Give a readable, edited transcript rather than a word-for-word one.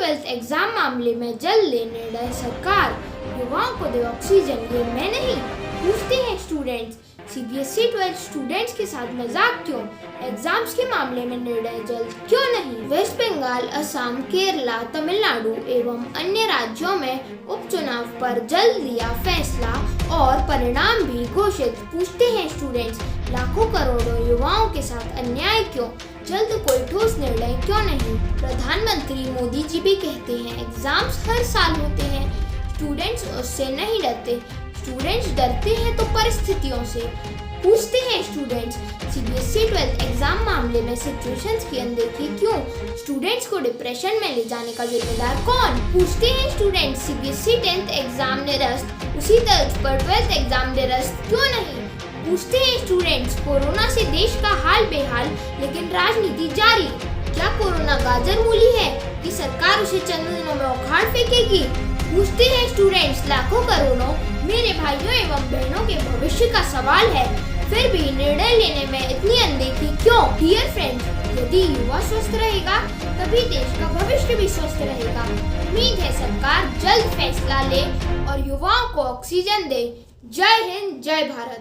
12th exam मामले में जल्द ले निर्णय सरकार, युवाओं को दे ऑक्सीजन, ये मैं नहीं। पूछते हैं स्टूडेंट्स, सीबीएसई 12th स्टूडेंट्स के साथ मजाक क्यों? एग्जाम्स के मामले में निर्णय जल्द क्यों नहीं? वेस्ट बंगाल, असम, केरला, तमिलनाडु एवं अन्य राज्यों में उपचुनाव पर जल्द लिया फैसला और परिणाम भी घोषित। पूछते हैं स्टूडेंट्स, लाखों करोड़ों युवाओं के साथ अन्याय क्यों? जल्द कोई ठोस निर्णय क्यों नहीं? प्रधानमंत्री मोदी जी भी कहते हैं एग्जाम्स हर साल होते हैं, स्टूडेंट्स उससे नहीं डरते। स्टूडेंट्स डरते हैं तो परिस्थितियों से। पूछते हैं स्टूडेंट्स, सीबीएसई 12th एग्जाम मामले में सिचुएशंस की अनदेखी क्यों? स्टूडेंट्स को डिप्रेशन में ले जाने का जिम्मेदार कौन? पूछते हैं स्टूडेंट्स, सीबीएसई 10th एग्जाम निरस्त, उसी तर्ज पर 12th एग्जाम निरस्त क्यों नहीं? पूछते हैं स्टूडेंट्स, कोरोना से देश का हाल बेहाल लेकिन राजनीति जारी, क्या कोरोना गाजर मूली है कि सरकार उसे चंद दिनों में उखाड़ फेंकेगी? पूछते हैं स्टूडेंट्स, लाखों करोड़ों मेरे भाइयों एवं बहनों के भविष्य का सवाल है, फिर भी निर्णय लेने में इतनी अनदेखी क्यों? डियर फ्रेंड्स, यदि युवा स्वस्थ रहेगा तभी देश का भविष्य भी स्वस्थ रहेगा। उम्मीद है सरकार जल्द फैसला ले और युवाओं को ऑक्सीजन दे। जय हिंद, जय भारत।